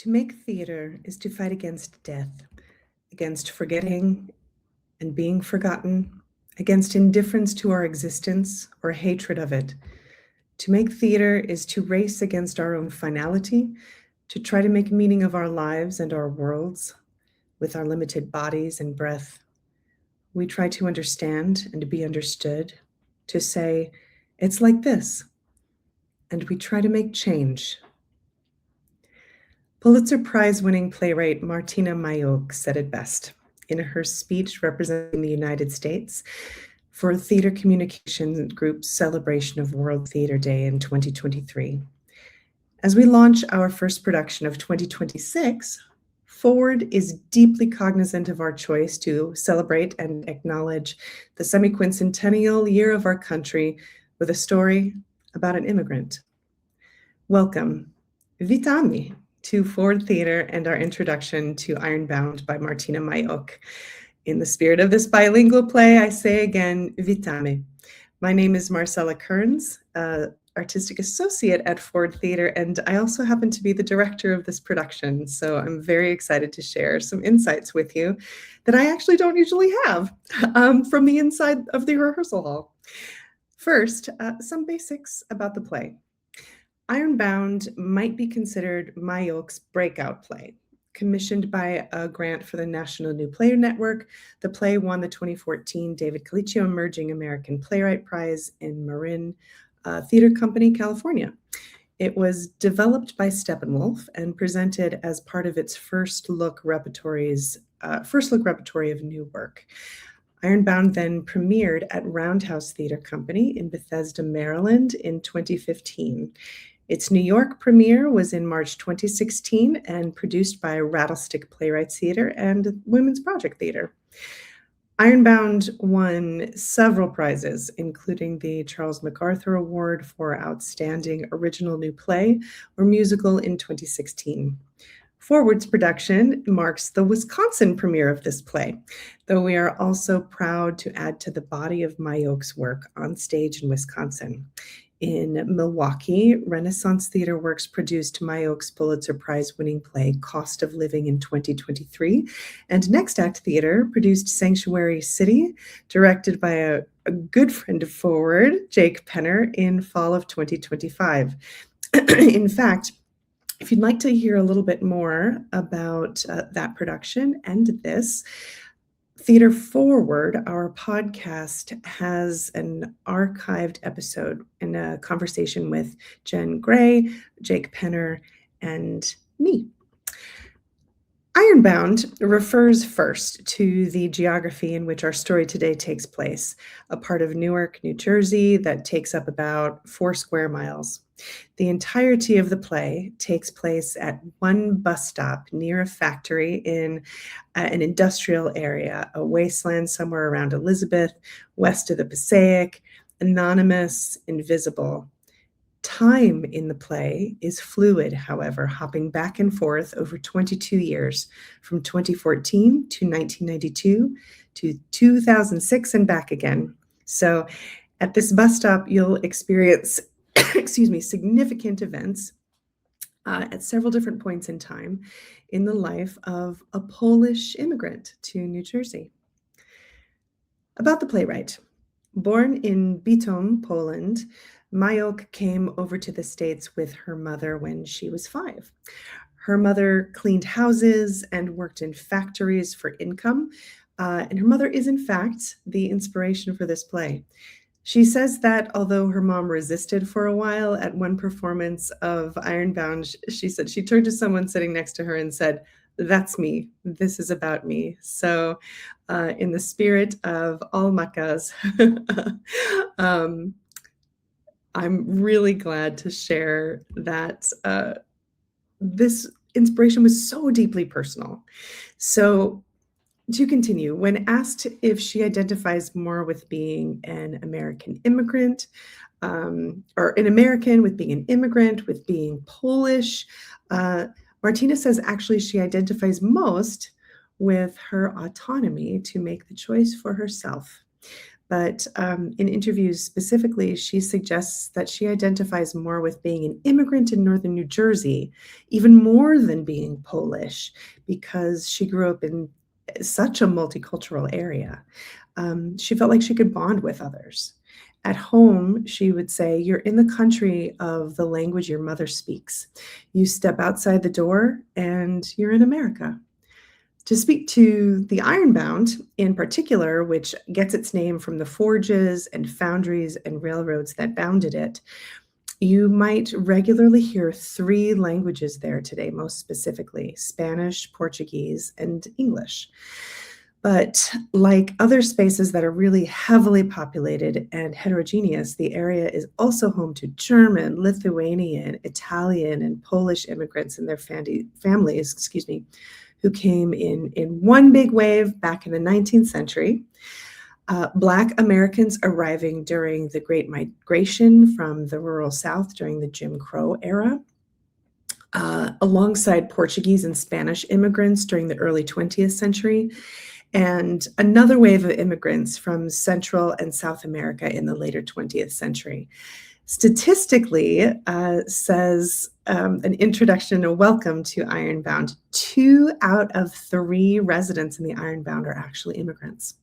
To make theater is to fight against death, against forgetting and being forgotten, against indifference to our existence or hatred of it. To make theater is to race against our own finality, to try to make meaning of our lives and our worlds with our limited bodies and breath. We try to understand and to be understood, to say, it's like this, and we try to make change. Pulitzer Prize-winning playwright Martyna Majok said it best in her speech representing the United States for Theater Communication Group's celebration of World Theater Day in 2023. As we launch our first production of 2026, Forward is deeply cognizant of our choice to celebrate and acknowledge the semi-quincentennial year of our country with a story about an immigrant. Welcome, Vitami, to Forward Theater and our introduction to Ironbound by Martyna Majok. In the spirit of this bilingual play, I say again, Vitami. My name is Marcella Kearns, artistic associate at Forward Theater, and I also happen to be the director of this production. So I'm very excited to share some insights with you that I actually don't usually have from the inside of the rehearsal hall. First, some basics about the play. Ironbound might be considered Majok's breakout play. Commissioned by a grant for the National New Player Network, the play won the 2014 David Colicchio Emerging American Playwright Prize in Marin Theater Company, California. It was developed by Steppenwolf and presented as part of its first look repertory of new work. Ironbound then premiered at Roundhouse Theater Company in Bethesda, Maryland in 2015. Its New York premiere was in March 2016 and produced by Rattlestick Playwrights Theater and Women's Project Theater. Ironbound won several prizes, including the Charles MacArthur Award for Outstanding Original New Play or Musical in 2016. Forward's production marks the Wisconsin premiere of this play, though we are also proud to add to the body of Majok's work on stage in Wisconsin. In Milwaukee, Renaissance Theater Works produced Majok's Pulitzer Prize-winning play Cost of Living in 2023, and Next Act Theater produced Sanctuary City, directed by a good friend of Forward, Jake Penner, in fall of 2025. In fact, if you'd like to hear a little bit more about that production and this, Theater Forward, our podcast, has an archived episode in a conversation with Jen Gray, Jake Penner, and me. Ironbound refers first to the geography in which our story today takes place, a part of Newark, New Jersey that takes up about 4 square miles. The entirety of the play takes place at one bus stop near a factory in an industrial area, a wasteland somewhere around Elizabeth, west of the Passaic, anonymous, invisible. Time in the play is fluid, however, hopping back and forth over 22 years, from 2014 to 1992 to 2006 and back again. So at this bus stop, you'll experience significant events at several different points in time in the life of a Polish immigrant to New Jersey. About the playwright. Born in Bytom, Poland, Majok came over to the States with her mother when she was 5. Her mother cleaned houses and worked in factories for income, and her mother is, in fact, the inspiration for this play. She says that although her mom resisted for a while, at one performance of Ironbound, she said she turned to someone sitting next to her and said, "That's me. This is about me." So in the spirit of all makas, I'm really glad to share that this inspiration was so deeply personal. So to continue, when asked if she identifies more with being an American immigrant, or an American with being an immigrant, with being Polish, Martyna says actually she identifies most with her autonomy to make the choice for herself. but in interviews specifically, she suggests that she identifies more with being an immigrant in northern New Jersey, even more than being Polish, because she grew up in such a multicultural area. She felt like she could bond with others. At home, she would say, "You're in the country of the language your mother speaks. You step outside the door and you're in America." To speak to the Ironbound in particular, which gets its name from the forges and foundries and railroads that bounded it, you might regularly hear three languages there today, most specifically Spanish, Portuguese, and English. But like other spaces that are really heavily populated and heterogeneous, the area is also home to German, Lithuanian, Italian, and Polish immigrants and their families, who came in one big wave back in the 19th century. Black Americans arriving during the Great Migration from the rural South during the Jim Crow era, alongside Portuguese and Spanish immigrants during the early 20th century, and another wave of immigrants from Central and South America in the later 20th century. Statistically, says an introduction, a welcome to Ironbound, 2 out of 3 residents in the Ironbound are actually immigrants.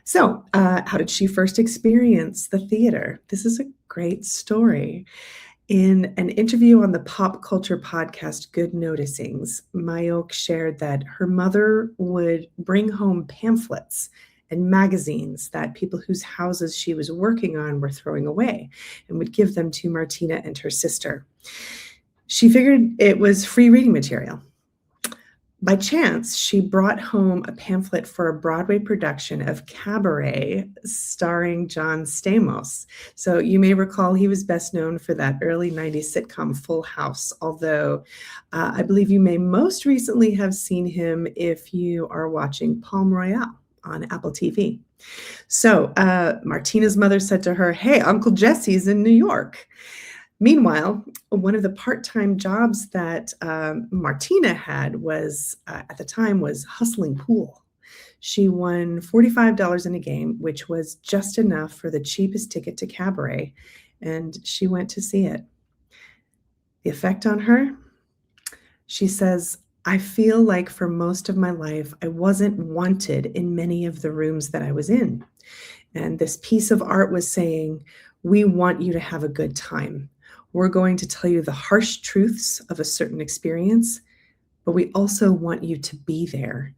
So how did she first experience the theater? This is a great story. In an interview on the pop culture podcast Good Noticings, Majok shared that her mother would bring home pamphlets and magazines that people whose houses she was working on were throwing away and would give them to Martyna and her sister. She figured it was free reading material. By chance, she brought home a pamphlet for a Broadway production of Cabaret starring John Stamos. So you may recall he was best known for that early 90s sitcom Full House, although I believe you may most recently have seen him if you are watching Palm Royale on Apple TV. So Martyna's mother said to her, "Hey, Uncle Jesse's in New York." Meanwhile, one of the part-time jobs that Martyna had was, at the time, was hustling pool. She won $45 in a game, which was just enough for the cheapest ticket to Cabaret, and she went to see it. The effect on her? She says, "I feel like for most of my life, I wasn't wanted in many of the rooms that I was in. And this piece of art was saying, we want you to have a good time. We're going to tell you the harsh truths of a certain experience, but we also want you to be there."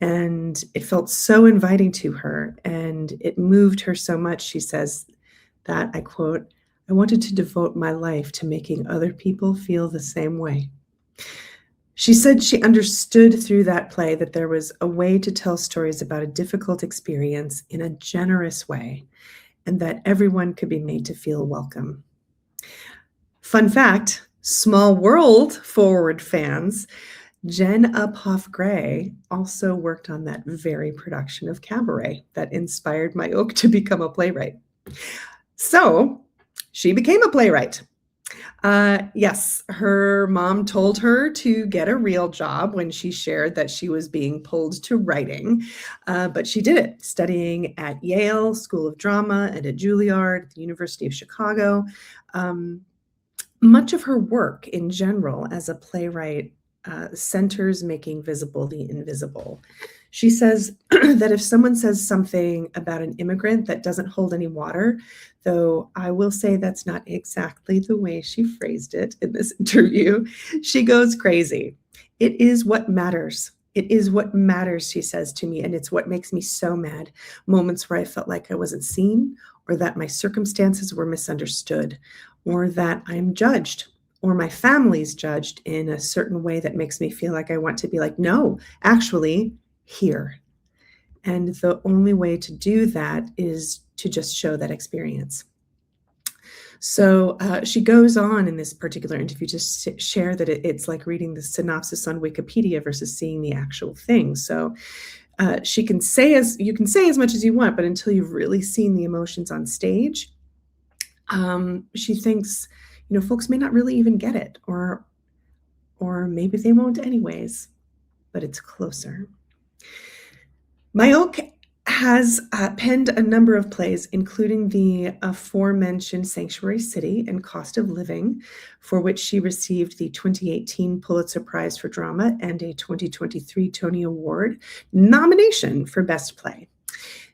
And it felt so inviting to her, and it moved her so much, she says, that, I quote, "I wanted to devote my life to making other people feel the same way." She said she understood through that play that there was a way to tell stories about a difficult experience in a generous way, and that everyone could be made to feel welcome. Fun fact, Small World forward fans, Jen Uphoff Gray also worked on that very production of Cabaret that inspired Majok to become a playwright. So she became a playwright. Yes, her mom told her to get a real job when she shared that she was being pulled to writing, but she did it, studying at Yale School of Drama and at Juilliard, the University of Chicago. Much of her work in general as a playwright centers making visible the invisible. She says that if someone says something about an immigrant that doesn't hold any water, though I will say that's not exactly the way she phrased it in this interview, she goes crazy. It is what matters. It is what matters, she says to me, and it's what makes me so mad. Moments where I felt like I wasn't seen, or that my circumstances were misunderstood, or that I'm judged, or my family's judged in a certain way that makes me feel like I want to be like, no, actually, here. And the only way to do that is to just show that experience. So she goes on in this particular interview to share that it's like reading the synopsis on Wikipedia versus seeing the actual thing. So you can say as much as you want, but until you've really seen the emotions on stage, she thinks, folks may not really even get it, or maybe they won't anyways, but it's closer. Majok has penned a number of plays, including the aforementioned Sanctuary City and Cost of Living, for which she received the 2018 Pulitzer Prize for Drama and a 2023 Tony Award nomination for Best Play.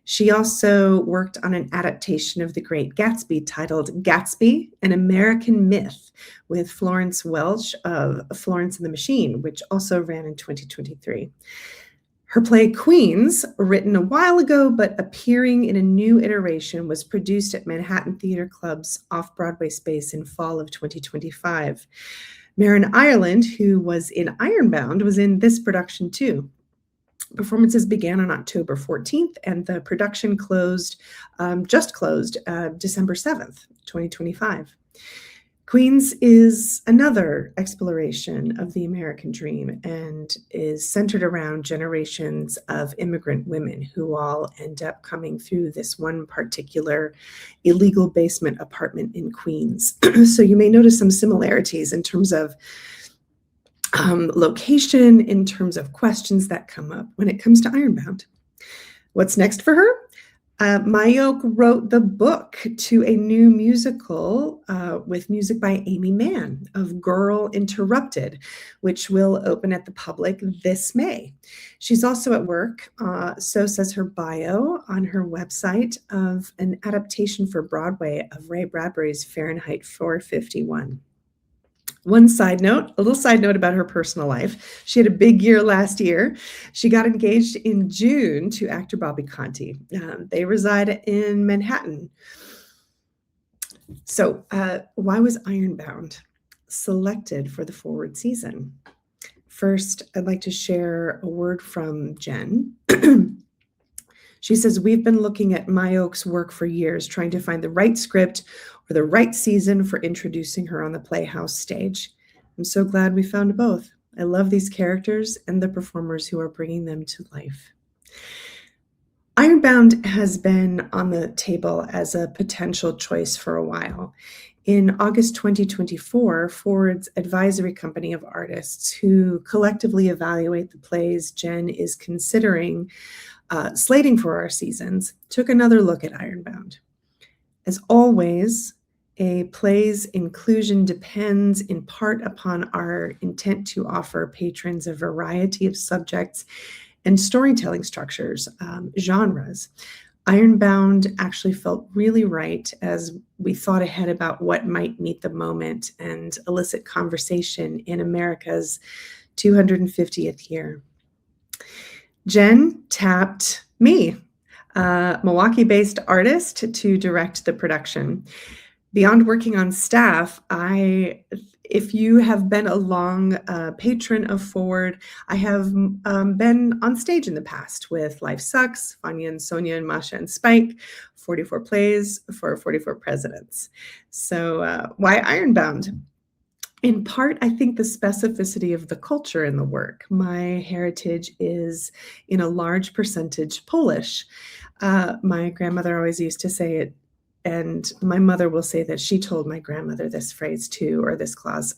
She also worked on an adaptation of The Great Gatsby titled Gatsby, an American Myth, with Florence Welch of Florence and the Machine, which also ran in 2023. Her play Queens, written a while ago but appearing in a new iteration, was produced at Manhattan Theater Club's off-Broadway space in fall of 2025. Marin Ireland, who was in Ironbound, was in this production too. Performances began on October 14th, and the production just closed December 7th, 2025. Queens is another exploration of the American dream and is centered around generations of immigrant women who all end up coming through this one particular illegal basement apartment in Queens. So you may notice some similarities in terms of location, in terms of questions that come up when it comes to Ironbound. What's next for her? Majok wrote the book to a new musical with music by Amy Mann of Girl Interrupted, which will open at the public this May. She's also at work, so says her bio on her website, of an adaptation for Broadway of Ray Bradbury's Fahrenheit 451. A little side note about her personal life. She had a big year last year. She got engaged in June to actor Bobby Conte. They reside in Manhattan. So why was Ironbound selected for the forward season? First, I'd like to share a word from Jen. She says, we've been looking at Majok's work for years, trying to find the right script or the right season for introducing her on the Playhouse stage. I'm so glad we found both. I love these characters and the performers who are bringing them to life. Ironbound has been on the table as a potential choice for a while. In August 2024, Forward's advisory company of artists who collectively evaluate the plays Jen is considering slating for our seasons took another look at Ironbound. As always, a play's inclusion depends in part upon our intent to offer patrons a variety of subjects and storytelling structures, genres. Ironbound actually felt really right as we thought ahead about what might meet the moment and elicit conversation in America's 250th year. Jen tapped me, a Milwaukee-based artist, to direct the production. Beyond working on staff, if you have been a long patron of Forward, I have been on stage in the past with Life Sucks, Vanya and Sonia and Masha and Spike, 44 plays for 44 presidents. So why Ironbound? In part, I think the specificity of the culture in the work. My heritage is in a large percentage Polish. My grandmother always used to say it, and my mother will say that she told my grandmother this phrase too, or this clause,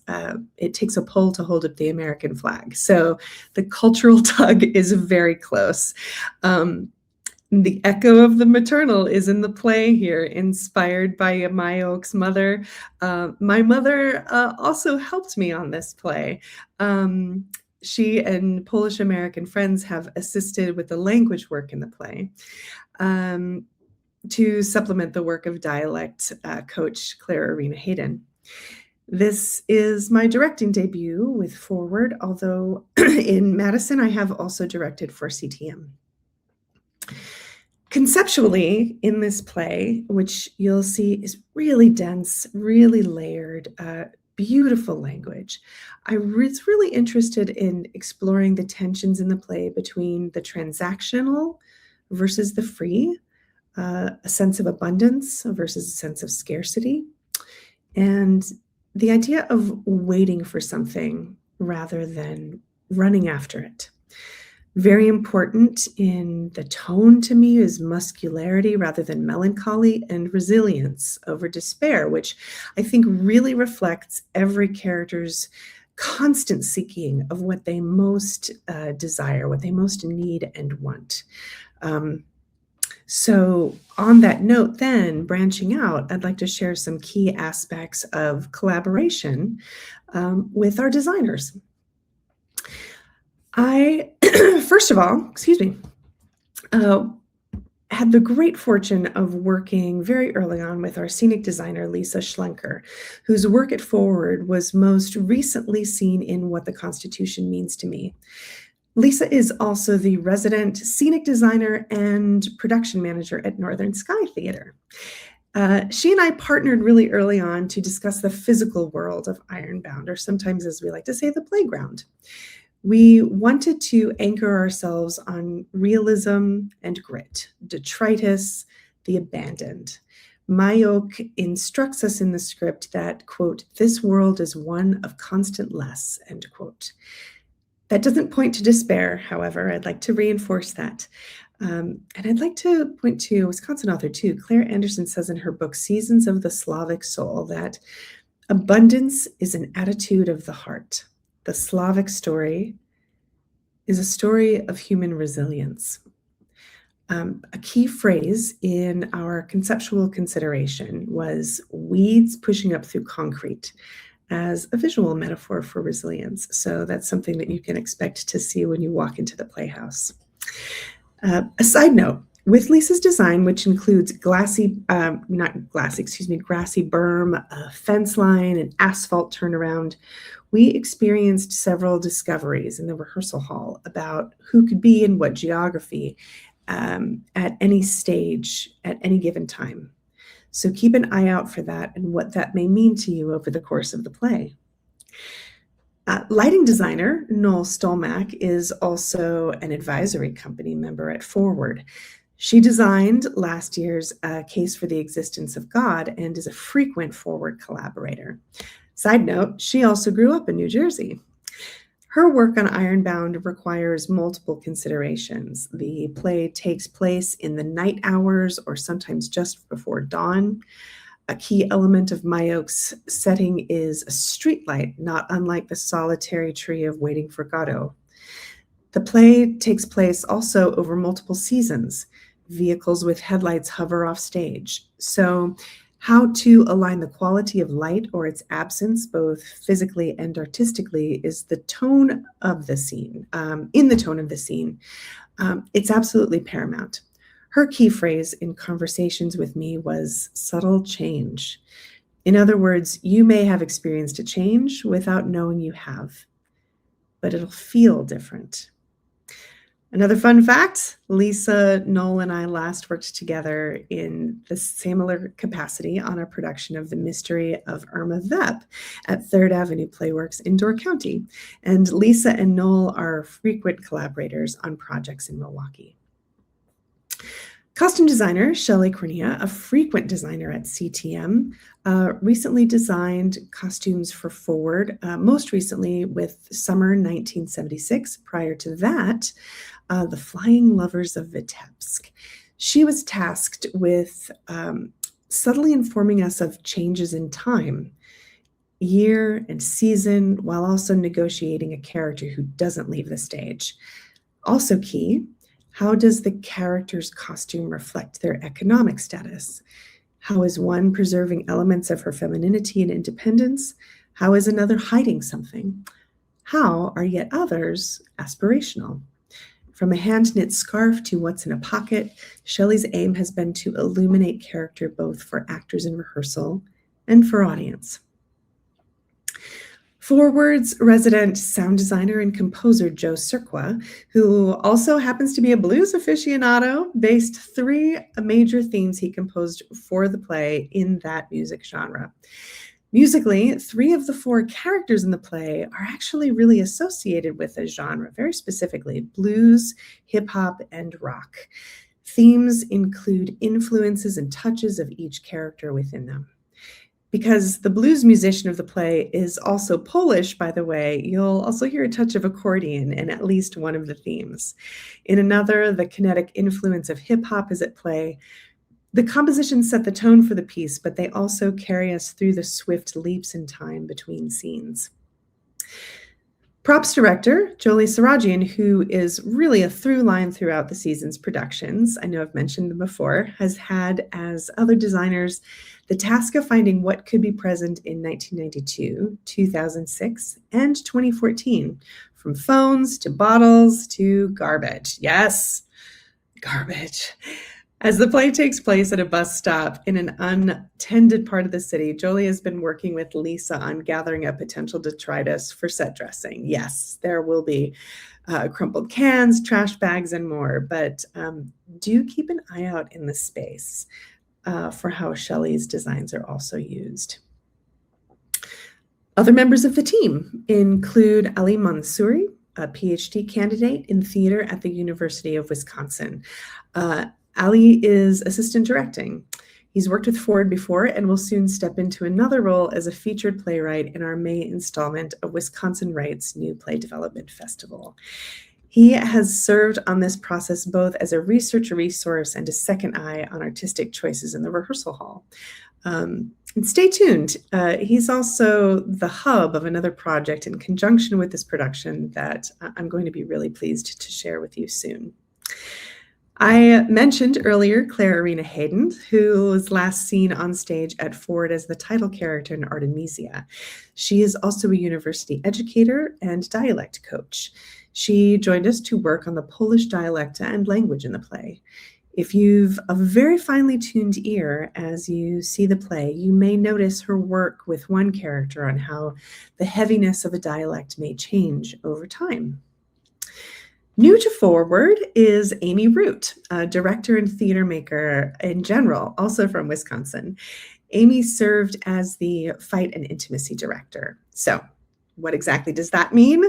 it takes a pole to hold up the American flag. So the cultural tug is very close. The echo of the maternal is in the play here, inspired by Majok's mother. My mother also helped me on this play. She and Polish American friends have assisted with the language work in the play to supplement the work of dialect coach Clara Arena Hayden. This is my directing debut with Forward, although in Madison I have also directed for CTM. Conceptually, in this play, which you'll see is really dense, really layered, beautiful language, I was really interested in exploring the tensions in the play between the transactional versus the free, a sense of abundance versus a sense of scarcity, and the idea of waiting for something rather than running after it. Very important in the tone to me is muscularity rather than melancholy, and resilience over despair, which I think really reflects every character's constant seeking of what they most desire, what they most need and want. So on that note, then branching out, I'd like to share some key aspects of collaboration with our designers. I, first of all, excuse me, had the great fortune of working very early on with our scenic designer, Lisa Schlenker, whose work at Forward was most recently seen in What the Constitution Means to Me. Lisa is also the resident scenic designer and production manager at Northern Sky Theater. She and I partnered really early on to discuss the physical world of Ironbound, or sometimes, as we like to say, the playground. We wanted to anchor ourselves on realism and grit, detritus, the abandoned. Majok instructs us in the script that, quote, "this world is one of constant less," end quote. That doesn't point to despair, however. I'd like to reinforce that. And I'd like to point to a Wisconsin author, too. Claire Anderson says in her book, Seasons of the Slavic Soul, that abundance is an attitude of the heart. The Slavic story is a story of human resilience. A key phrase in our conceptual consideration was weeds pushing up through concrete as a visual metaphor for resilience. So that's something that you can expect to see when you walk into the Playhouse. A side note, with Lisa's design, which includes grassy berm, a fence line, and asphalt turnaround, we experienced several discoveries in the rehearsal hall about who could be in what geography at any stage at any given time. So keep an eye out for that and what that may mean to you over the course of the play. Lighting designer Noel Stolmack is also an advisory company member at Forward. She designed last year's Case for the Existence of God and is a frequent Forward collaborator. Side note, she also grew up in New Jersey. Her work on Ironbound requires multiple considerations. The play takes place in the night hours or sometimes just before dawn. A key element of Majok's setting is a streetlight, not unlike the solitary tree of Waiting for Godot. The play takes place also over multiple seasons. Vehicles with headlights hover off stage. So how to align the quality of light or its absence, both physically and artistically, is the tone of the scene. In the tone of the scene, it's absolutely paramount. Her key phrase in conversations with me was subtle change. In other words, you may have experienced a change without knowing you have, but it'll feel different. Another fun fact, Lisa, Noel, and I last worked together in the similar capacity on a production of The Mystery of Irma Vep at Third Avenue Playworks in Door County. And Lisa and Noel are frequent collaborators on projects in Milwaukee. Costume designer Shelley Cornea, a frequent designer at CTM, recently designed costumes for Forward, most recently with Summer 1976. Prior to that, The Flying Lovers of Vitebsk. She was tasked with subtly informing us of changes in time, year and season, while also negotiating a character who doesn't leave the stage. Also key, how does the character's costume reflect their economic status? How is one preserving elements of her femininity and independence? How is another hiding something? How are yet others aspirational? From a hand-knit scarf to what's in a pocket, Shelley's aim has been to illuminate character both for actors in rehearsal and for audience. Forward's resident sound designer and composer Joe Surqua, who also happens to be a blues aficionado, based 3 major themes he composed for the play in that music genre. Musically, 3 of the 4 characters in the play are actually really associated with a genre, very specifically blues, hip hop, and rock. Themes include influences and touches of each character within them. Because the blues musician of the play is also Polish, by the way, you'll also hear a touch of accordion in at least one of the themes. In another, the kinetic influence of hip hop is at play. The compositions set the tone for the piece, but they also carry us through the swift leaps in time between scenes. Props director, Jolie Sarajian, who is really a through line throughout the season's productions, I know I've mentioned them before, has had, as other designers, the task of finding what could be present in 1992, 2006, and 2014, from phones to bottles to garbage. Yes, garbage. As the play takes place at a bus stop in an untended part of the city, Jolie has been working with Lisa on gathering up potential detritus for set dressing. Yes, there will be crumpled cans, trash bags, and more, but do keep an eye out in the space for how Shelley's designs are also used. Other members of the team include Ali Mansouri, a PhD candidate in theater at the University of Wisconsin. Ali is assistant directing. He's worked with Ford before and will soon step into another role as a featured playwright in our May installment of Wisconsin Wright's New Play Development Festival. He has served on this process both as a research resource and a second eye on artistic choices in the rehearsal hall. And stay tuned. He's also the hub of another project in conjunction with this production that I'm going to be really pleased to share with you soon. I mentioned earlier Claire Arena Hayden, who was last seen on stage at Ford as the title character in Artemisia. She is also a university educator and dialect coach. She joined us to work on the Polish dialect and language in the play. If you've a very finely tuned ear as you see the play, you may notice her work with one character on how the heaviness of a dialect may change over time. New to Forward is Amy Root, a director and theater maker in general, also from Wisconsin. Amy served as the fight and intimacy director. So what exactly does that mean?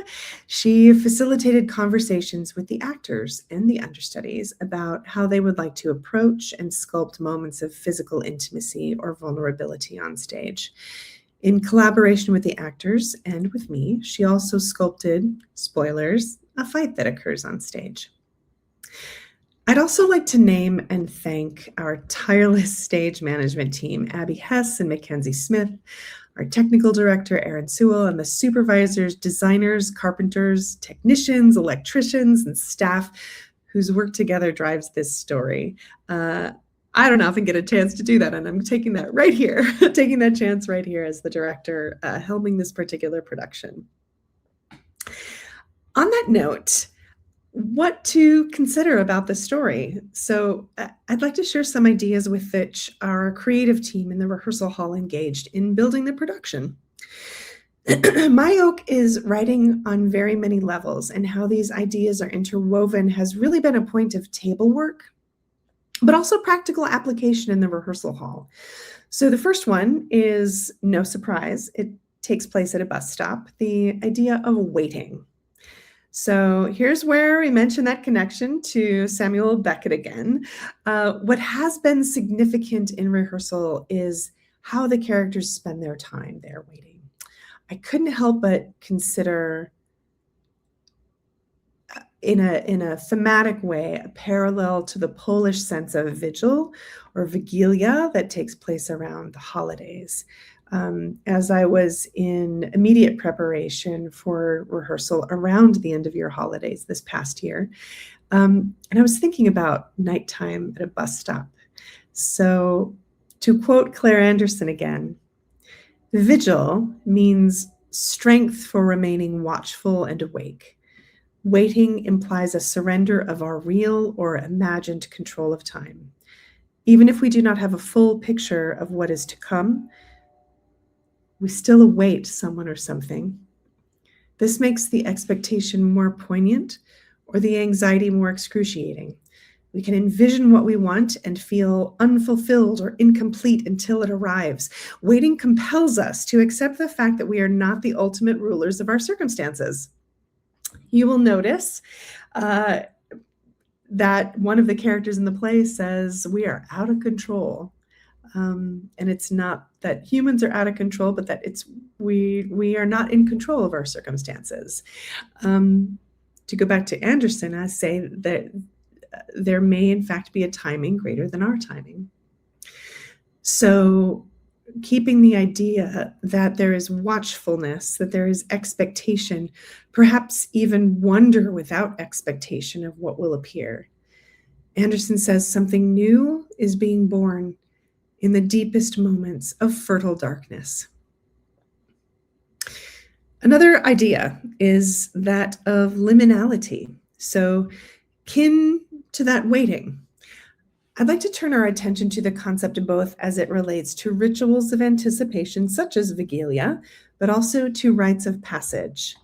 She facilitated conversations with the actors and the understudies about how they would like to approach and sculpt moments of physical intimacy or vulnerability on stage. In collaboration with the actors and with me, she also sculpted, spoilers, a fight that occurs on stage. I'd also like to name and thank our tireless stage management team, Abby Hess and Mackenzie Smith, our technical director, Aaron Sewell, and the supervisors, designers, carpenters, technicians, electricians, and staff whose work together drives this story. I don't often get a chance to do that, and I'm taking that right here, taking that chance right here as the director helming this particular production. On that note, what to consider about the story. So I'd like to share some ideas with which our creative team in the rehearsal hall engaged in building the production. Majok is writing on very many levels, and how these ideas are interwoven has really been a point of table work, but also practical application in the rehearsal hall. So the first one is no surprise. It takes place at a bus stop, the idea of waiting. So here's where we mention that connection to Samuel Beckett again. What has been significant in rehearsal is how the characters spend their time there waiting. I couldn't help but consider in a thematic way a parallel to the Polish sense of vigil or vigilia that takes place around the holidays. As I was in immediate preparation for rehearsal around the end of year holidays this past year, and I was thinking about nighttime at a bus stop. So to quote Claire Anderson again, vigil means strength for remaining watchful and awake. Waiting implies a surrender of our real or imagined control of time. Even if we do not have a full picture of what is to come, we still await someone or something. This makes the expectation more poignant or the anxiety more excruciating. We can envision what we want and feel unfulfilled or incomplete until it arrives. Waiting compels us to accept the fact that we are not the ultimate rulers of our circumstances. You will notice that one of the characters in the play says, "We are out of control." And it's not that humans are out of control, but that we are not in control of our circumstances. To go back to Anderson, I say that there may in fact be a timing greater than our timing. So keeping the idea that there is watchfulness, that there is expectation, perhaps even wonder without expectation of what will appear. Anderson says something new is being born in the deepest moments of fertile darkness. Another idea is that of liminality, so kin to that waiting. I'd like to turn our attention to the concept of both as it relates to rituals of anticipation, such as Vigilia, but also to rites of passage.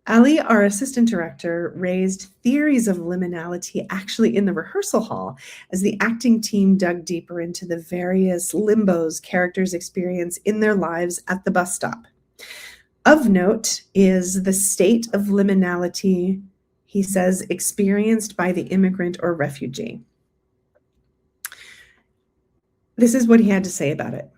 Ali, our assistant director, raised theories of liminality actually in the rehearsal hall as the acting team dug deeper into the various limbos characters experience in their lives at the bus stop. Of note is the state of liminality, he says, experienced by the immigrant or refugee. This is what he had to say about it.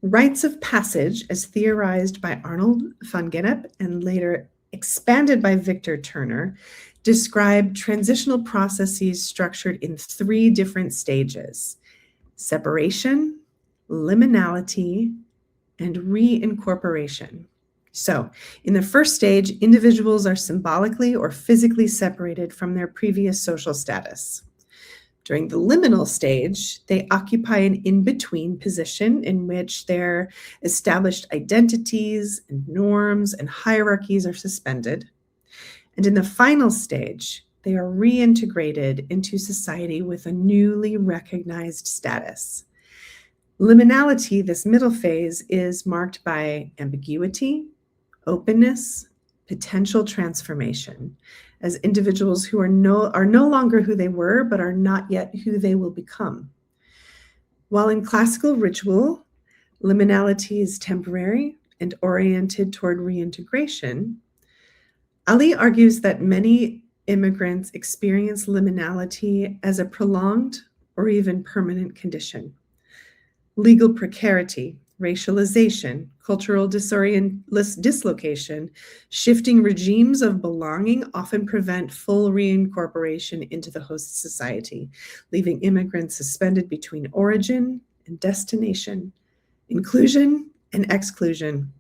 Rites of passage, as theorized by Arnold van Gennep and later expanded by Victor Turner, describe transitional processes structured in 3 different stages: separation, liminality, and reincorporation. So, in the first stage, individuals are symbolically or physically separated from their previous social status. During the liminal stage, they occupy an in-between position in which their established identities and norms and hierarchies are suspended. And in the final stage, they are reintegrated into society with a newly recognized status. Liminality, this middle phase, is marked by ambiguity, openness, potential transformation, as individuals who are no longer who they were, but are not yet who they will become. While in classical ritual, liminality is temporary and oriented toward reintegration, Ali argues that many immigrants experience liminality as a prolonged or even permanent condition. Legal precarity, racialization, cultural dislocation, shifting regimes of belonging often prevent full reincorporation into the host society, leaving immigrants suspended between origin and destination, inclusion and exclusion.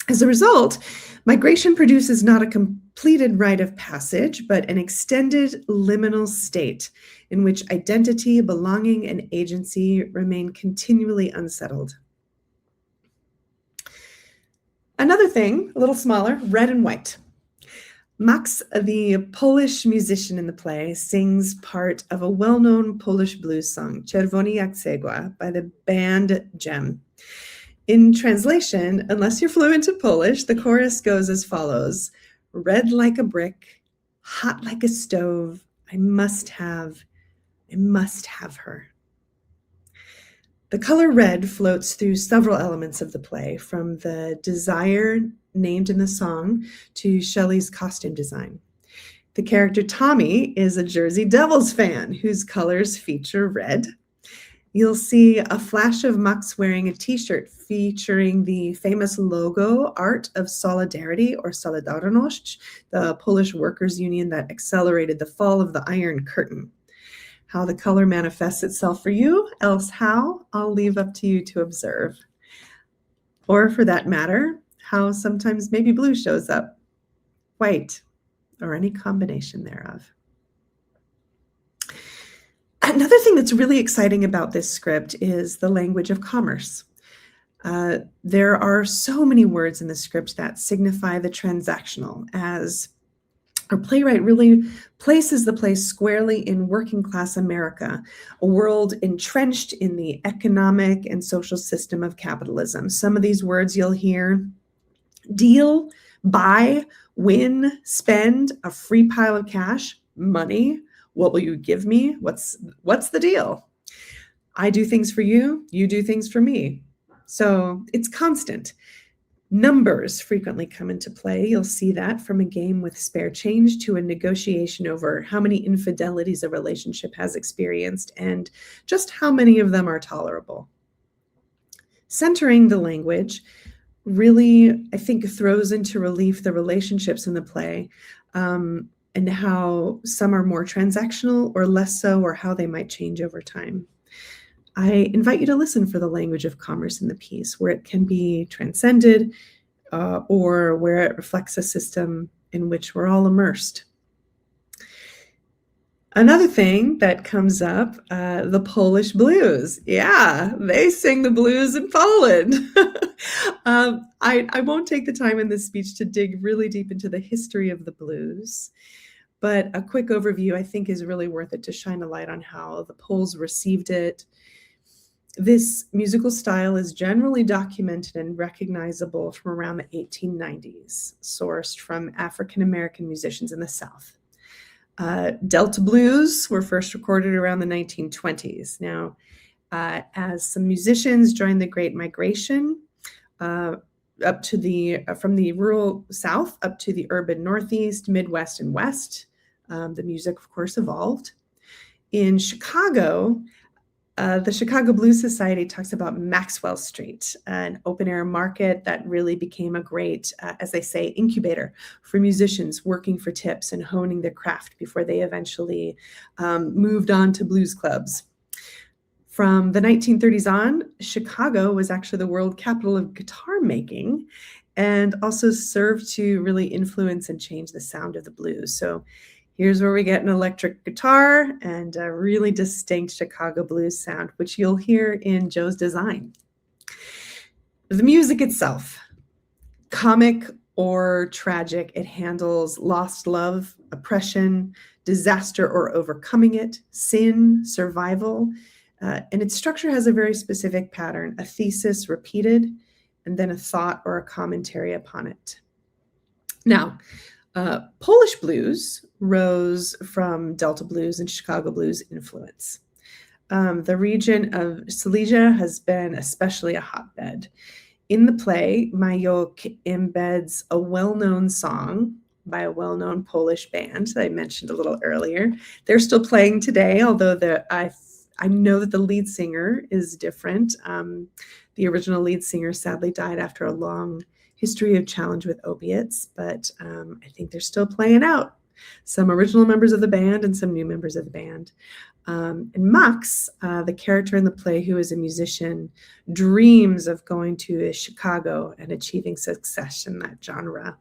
As a result, migration produces not a completed rite of passage, but an extended liminal state in which identity, belonging, and agency remain continually unsettled. Another thing, a little smaller, red and white. Max, the Polish musician in the play, sings part of a well-known Polish blues song, Czerwony jak cegła, by the band Gem. In translation, unless you're fluent in Polish, the chorus goes as follows: red like a brick, hot like a stove, I must have her. The color red floats through several elements of the play, from the desire named in the song to Shelley's costume design. The character Tommy is a Jersey Devils fan whose colors feature red. You'll see a flash of Max wearing a t-shirt featuring the famous logo art of Solidarity or Solidarność, the Polish workers' union that accelerated the fall of the Iron Curtain. How the color manifests itself for you, else how, I'll leave up to you to observe. Or for that matter, how sometimes maybe blue shows up, white, or any combination thereof. Another thing that's really exciting about this script is the language of commerce. There are so many words in the script that signify the transactional, as our playwright really places the play squarely in working class America, a world entrenched in the economic and social system of capitalism. Some of these words you'll hear: deal, buy, win, spend, a free pile of cash, money. What will you give me? What's the deal? I do things for you, you do things for me. So it's constant. Numbers frequently come into play. You'll see that from a game with spare change to a negotiation over how many infidelities a relationship has experienced and just how many of them are tolerable. Centering the language really, I think, throws into relief the relationships in the play, and how some are more transactional or less so, or how they might change over time. I invite you to listen for the language of commerce in the piece, where it can be transcended or where it reflects a system in which we're all immersed. Another thing that comes up, the Polish blues. Yeah, they sing the blues in Poland. I won't take the time in this speech to dig really deep into the history of the blues, but a quick overview I think is really worth it to shine a light on how the Poles received it. This musical style is generally documented and recognizable from around the 1890s, sourced from African American musicians in the South. Delta blues were first recorded around the 1920s. Now, as some musicians joined the Great Migration from the rural South up to the urban Northeast, Midwest, and West, the music, of course, evolved. In Chicago, the Chicago Blues Society talks about Maxwell Street, an open-air market that really became a great, as they say, incubator for musicians working for tips and honing their craft before they eventually moved on to blues clubs. From the 1930s on, Chicago was actually the world capital of guitar making and also served to really influence and change the sound of the blues. So here's where we get an electric guitar and a really distinct Chicago blues sound, which you'll hear in Joe's design. The music itself, comic or tragic, it handles lost love, oppression, disaster or overcoming it, sin, survival, and its structure has a very specific pattern, a thesis repeated, and then a thought or a commentary upon it. Now, Polish blues rose from Delta blues and Chicago blues influence. The region of Silesia has been especially a hotbed. In the play, Majok embeds a well-known song by a well-known Polish band that I mentioned a little earlier. They're still playing today, although I know that the lead singer is different. The original lead singer sadly died after a long history of challenge with opiates, but I think they're still playing out. Some original members of the band and some new members of the band. And Max, the character in the play who is a musician, dreams of going to Chicago and achieving success in that genre.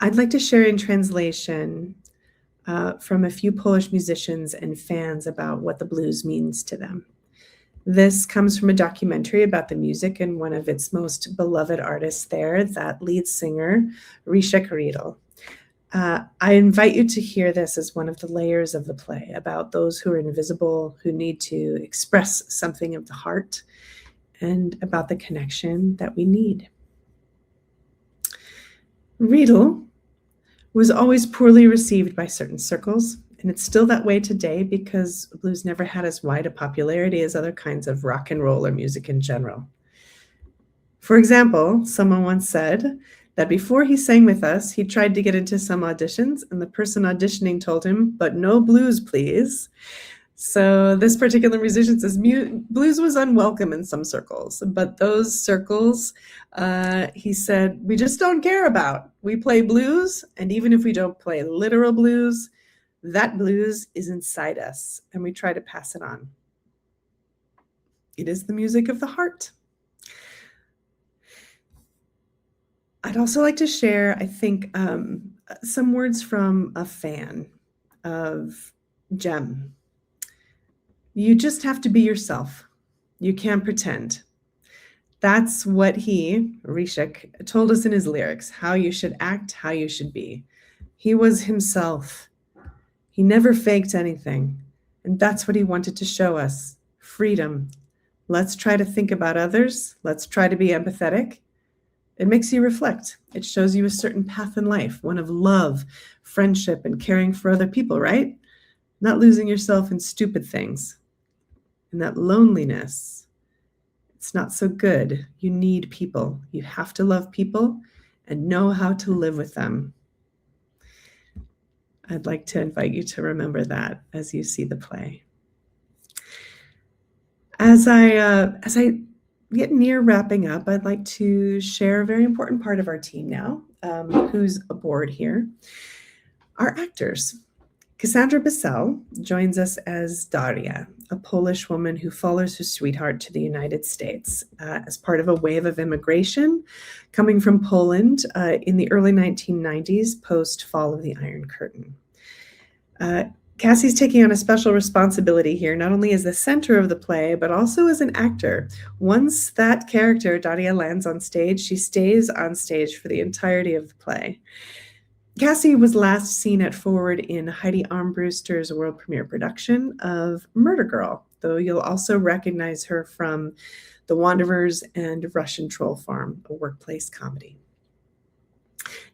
I'd like to share in translation from a few Polish musicians and fans about what the blues means to them. This comes from a documentary about the music and one of its most beloved artists there, that lead singer, Gabriel. I invite you to hear this as one of the layers of the play about those who are invisible, who need to express something of the heart, and about the connection that we need. Riedel was always poorly received by certain circles, and it's still that way today because blues never had as wide a popularity as other kinds of rock and roll or music in general. For example, someone once said that before he sang with us, he tried to get into some auditions, and the person auditioning told him, "But no blues, please." So this particular musician says blues was unwelcome in some circles, but those circles, he said, we just don't care about. We play blues, and even if we don't play literal blues, that blues is inside us, and we try to pass it on. It is the music of the heart. I'd also like to share, I think, some words from a fan of Jem. You just have to be yourself. You can't pretend. That's what he, Rishik, told us in his lyrics, how you should act, how you should be. He was himself. He never faked anything. And that's what he wanted to show us, freedom. Let's try to think about others. Let's try to be empathetic. It makes you reflect. It shows you a certain path in life, one of love, friendship, and caring for other people, right? Not losing yourself in stupid things. And that loneliness, it's not so good. You need people. You have to love people and know how to live with them. I'd like to invite you to remember that as you see the play. As I get near wrapping up, I'd like to share a very important part of our team now, who's aboard here. Our actors. Cassandra Bissell joins us as Daria, a Polish woman who follows her sweetheart to the United States as part of a wave of immigration coming from Poland in the early 1990s, post-fall of the Iron Curtain. Cassie's taking on a special responsibility here, not only as the center of the play, but also as an actor. Once that character, Daria, lands on stage, she stays on stage for the entirety of the play. Cassie was last seen at Forward in Heidi Armbruster's world premiere production of Murder Girl, though you'll also recognize her from The Wanderers and Russian Troll Farm, a workplace comedy.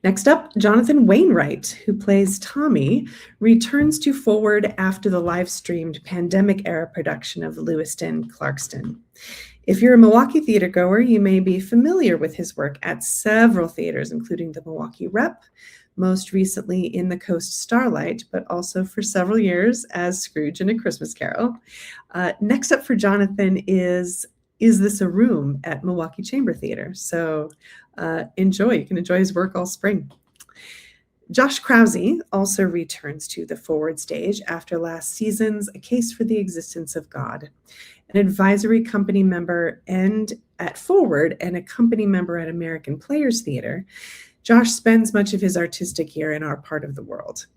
Next up, Jonathan Wainwright, who plays Tommy, returns to Forward after the live-streamed pandemic-era production of Lewiston Clarkston. If you're a Milwaukee theater goer, you may be familiar with his work at several theaters, including the Milwaukee Rep, most recently in The Coast Starlight, but also for several years as Scrooge in A Christmas Carol. Next up for Jonathan is This a Room at Milwaukee Chamber Theater. So enjoy. You can enjoy his work all spring. Josh Krause also returns to the Forward stage after last season's A Case for the Existence of God. An advisory company member and at Forward and a company member at American Players Theater, Josh spends much of his artistic year in our part of the world.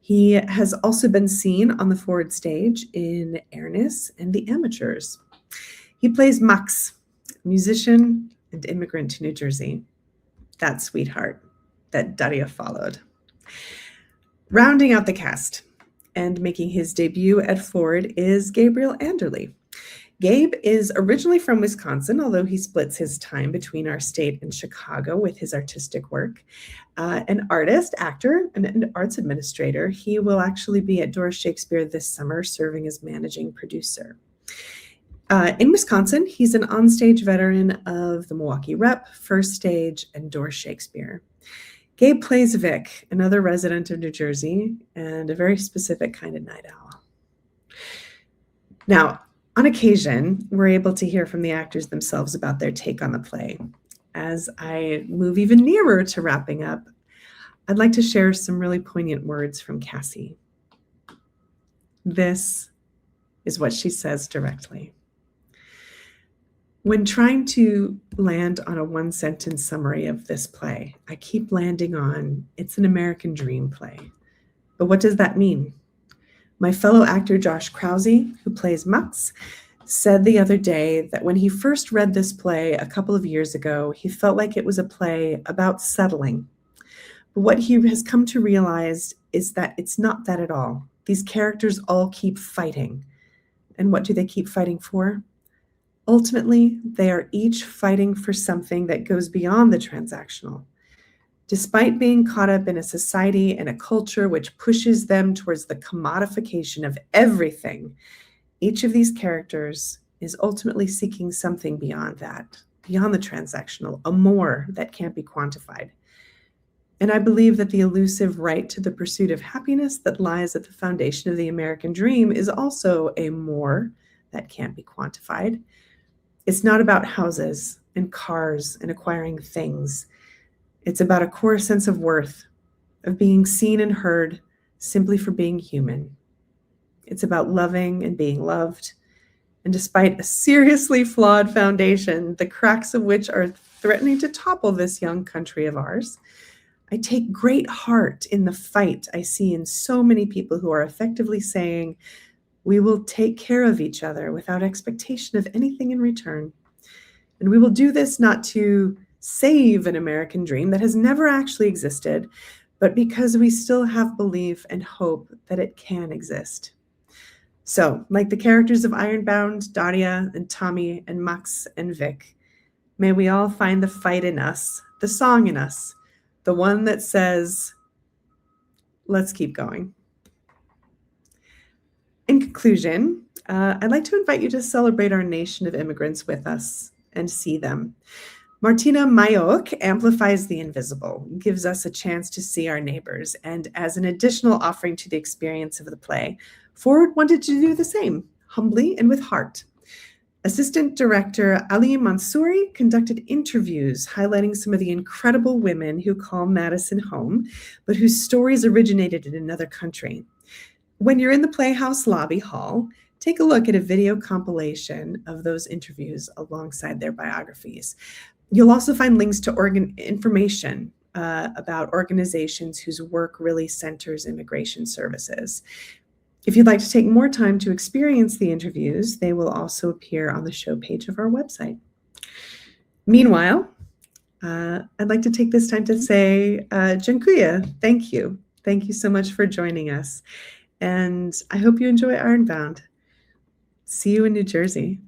He has also been seen on the Forward stage in Airness and The Amateurs. He plays Max, musician and immigrant to New Jersey. That sweetheart that Daria followed. Rounding out the cast and making his debut at Forward is Gabriel Anderle. Gabe is originally from Wisconsin, although he splits his time between our state and Chicago with his artistic work. An artist, actor, and an arts administrator, he will actually be at Doris Shakespeare this summer, serving as managing producer. In Wisconsin, he's an onstage veteran of the Milwaukee Rep, First Stage, and Doris Shakespeare. Gabe plays Vic, another resident of New Jersey, and a very specific kind of night owl. Now, on occasion, we're able to hear from the actors themselves about their take on the play. As I move even nearer to wrapping up, I'd like to share some really poignant words from Cassie. This is what she says directly. When trying to land on a one-sentence summary of this play, I keep landing on, it's an American dream play. But what does that mean? My fellow actor Josh Krause, who plays Max, said the other day that when he first read this play a couple of years ago, he felt like it was a play about settling. But what he has come to realize is that it's not that at all. These characters all keep fighting. And what do they keep fighting for? Ultimately, they are each fighting for something that goes beyond the transactional. Despite being caught up in a society and a culture which pushes them towards the commodification of everything, each of these characters is ultimately seeking something beyond that, beyond the transactional, a more that can't be quantified. And I believe that the elusive right to the pursuit of happiness that lies at the foundation of the American dream is also a more that can't be quantified. It's not about houses and cars and acquiring things. It's about a core sense of worth, of being seen and heard simply for being human. It's about loving and being loved. And despite a seriously flawed foundation, the cracks of which are threatening to topple this young country of ours, I take great heart in the fight I see in so many people who are effectively saying, we will take care of each other without expectation of anything in return. And we will do this not to save an American dream that has never actually existed, but because we still have belief and hope that it can exist. So, like the characters of Ironbound, Daria and Tommy and Max and Vic, may we all find the fight in us, the song in us, the one that says, let's keep going. In conclusion, I'd like to invite you to celebrate our nation of immigrants with us and see them. Martyna Majok amplifies the invisible, gives us a chance to see our neighbors, and as an additional offering to the experience of the play, Forward wanted to do the same, humbly and with heart. Assistant director Ali Mansouri conducted interviews highlighting some of the incredible women who call Madison home, but whose stories originated in another country. When you're in the Playhouse lobby hall, take a look at a video compilation of those interviews alongside their biographies. You'll also find links to information about organizations whose work really centers immigration services. If you'd like to take more time to experience the interviews, they will also appear on the show page of our website. Meanwhile, I'd like to take this time to say, Dziękuję, thank you. Thank you so much for joining us. And I hope you enjoy Ironbound. See you in New Jersey.